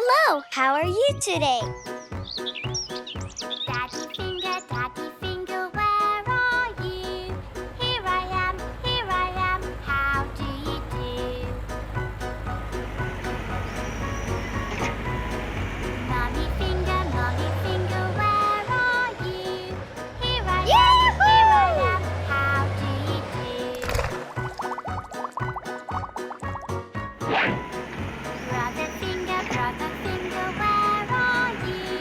Hello, how are you today? Daddy finger, where are you? Here I am, how do you do? Mommy finger, where are you? Here I am, how do you do? Brother finger, where are you?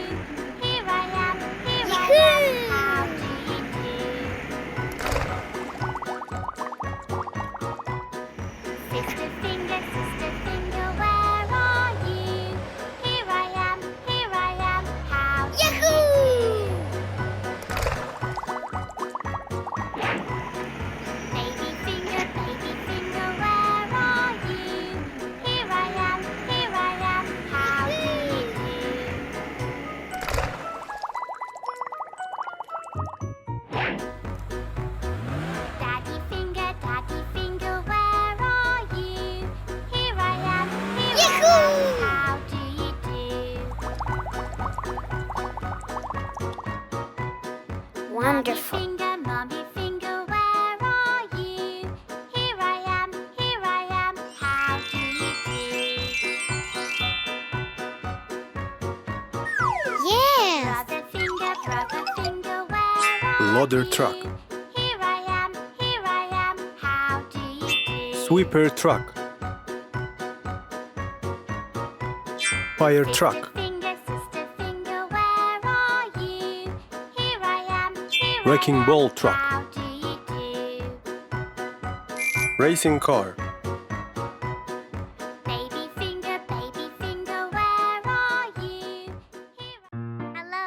Here I am, how do you do? Sister finger, where are you? Here I am, how do you do? Baby finger, where are you? Here I am, how do you do? Daddy finger, where are you? Here I am, how do you do? Wonderful. Mommy finger, where are you? Here I am, how do you do? Yes. Brother finger, where are Loader you? truck. Here I am, how do you do? Sweeper truck. Fire truck. Sister finger, where are you? Here I am, Wrecking ball truck. how do you do? Racing car. Baby finger, where are you? Hello.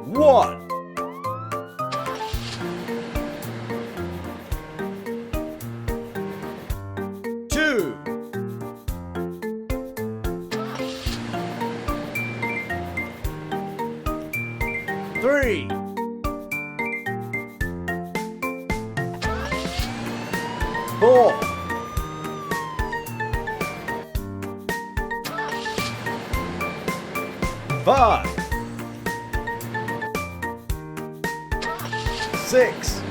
One. Two. Three. Four. Five. Six.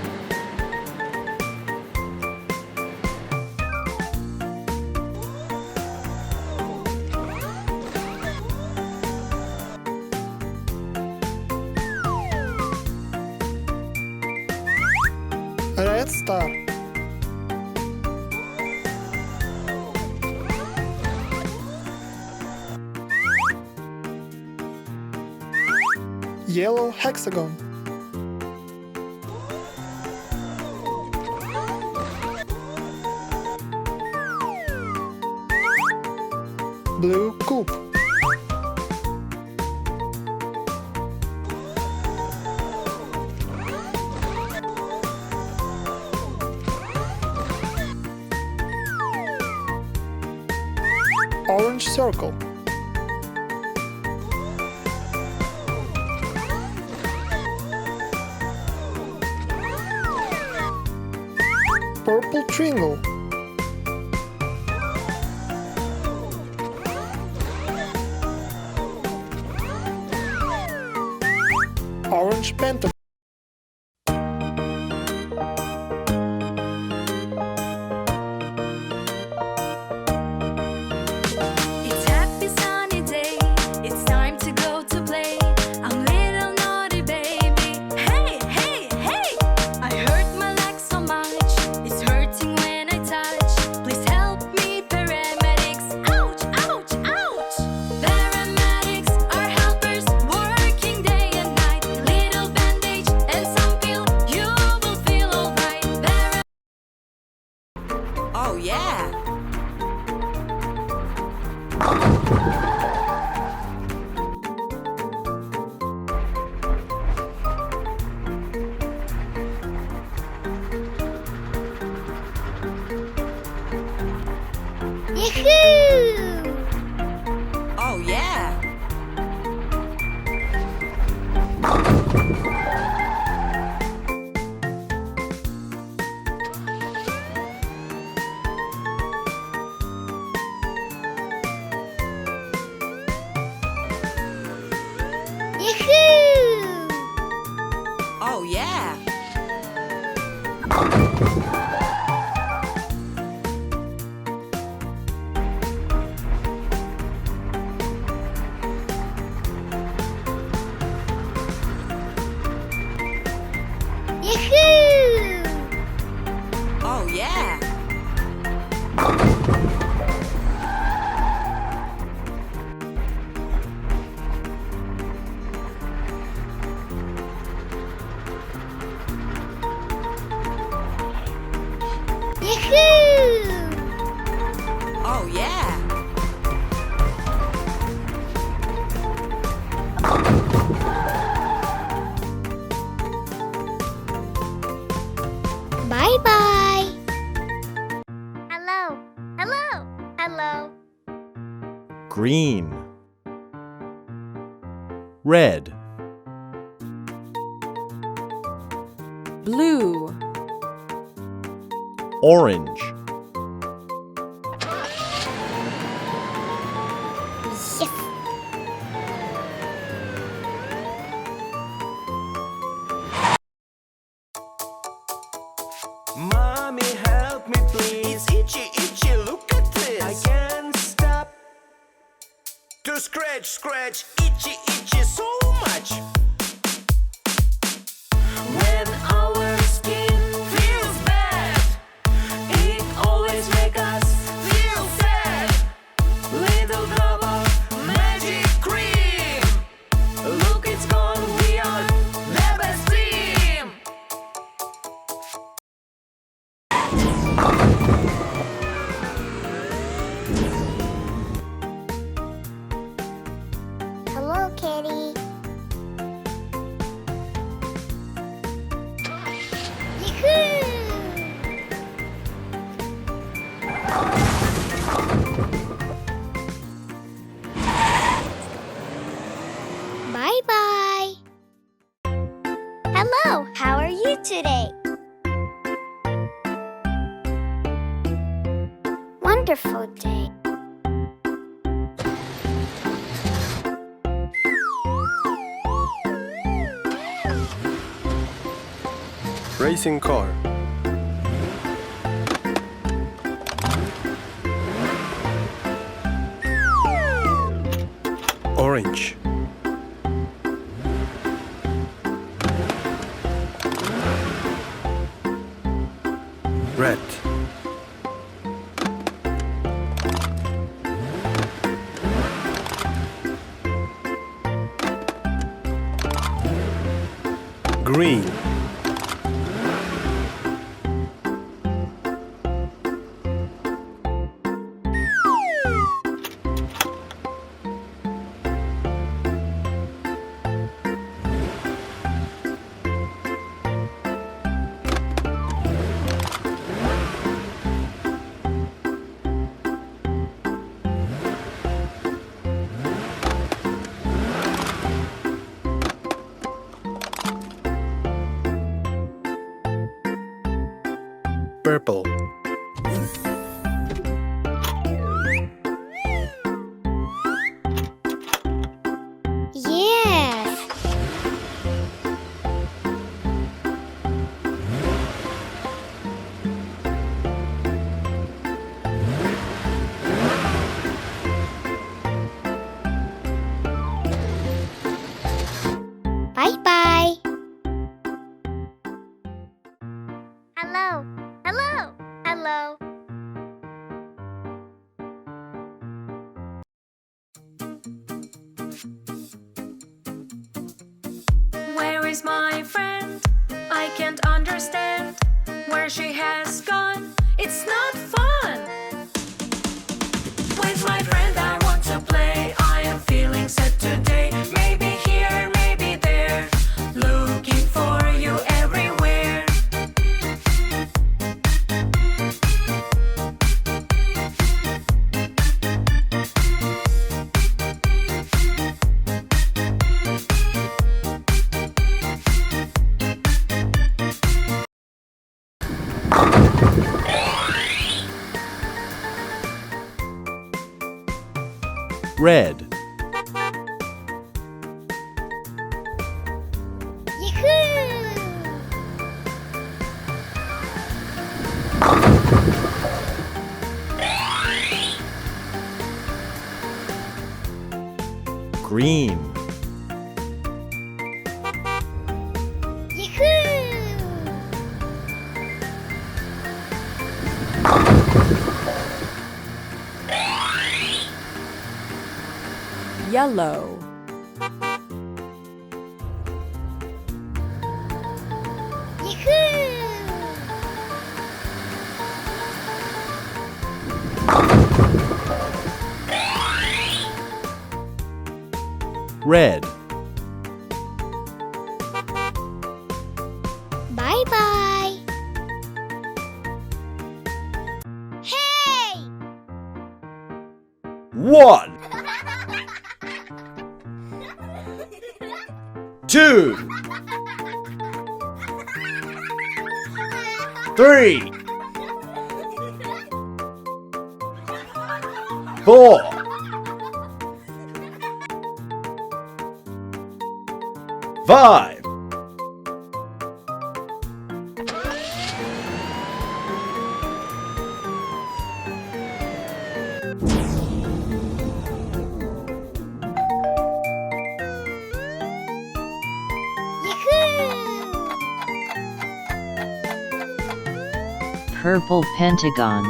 Red Star. Yellow hexagon. Blue coupe. Orange circle. Purple triangle. Orange pentagon. It's happy sunny day. It's time to go to play. I'm little naughty baby. Hey, hey, hey! I hurt my leg so much. It's hurting when I touch. Please help me, paramedics. Ouch, ouch, ouch! Paramedics are helpers working day and night. Little band-aid Yahoo! Oh yeah! Yahoo! Oh yeah! Yahoo! Oh yeah! Yahoo! Oh yeah! Bye-bye. Hello, hello, hello. Green. Red. Blue. Orange. Yes. Mommy, help me please. Itchy, itchy, look at this. I can't stop to scratch, scratch, itchy, itchy so much. When our skin feels bad, it always makes us feel sad. Little drop of magic cream. Look, it's gone, we are the best team. Hello, kitty. Yahoo! Bye-bye. Hello, how are you today? Wonderful day. Racing car. Orange. Red. Green. Purple. Yes. Bye-bye. Hello, hello, hello. Where is my friend? I can't understand where she has gone. It's not fun. With my friend I want to play. I am feeling sad today. Maybe here, maybe there. Looking for you everywhere. Red. Yahoo! Green. Yahoo! Yellow. Yahoo! Red. Bye-bye. Hey! 1, 2, 3, 4, 5, 'Yahoo! Purple pentagon.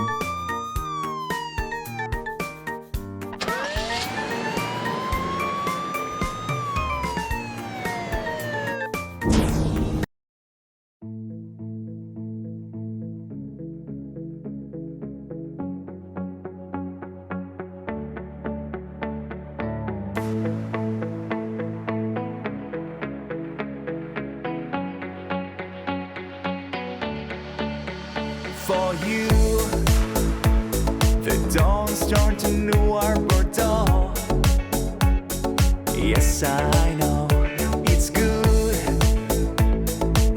For you, the dawn's turned to new arbor dawn. Yes, I know it's good.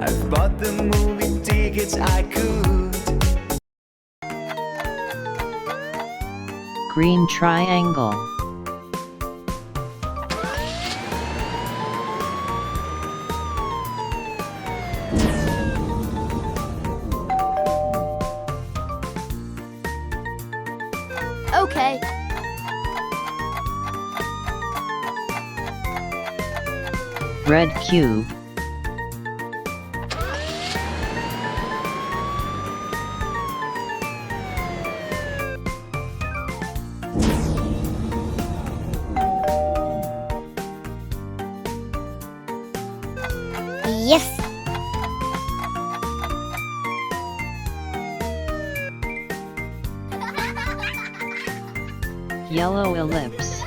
I've bought the movie tickets I could. Green triangle. Okay. Red cube. Yes! Yellow ellipse.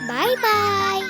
Bye-bye.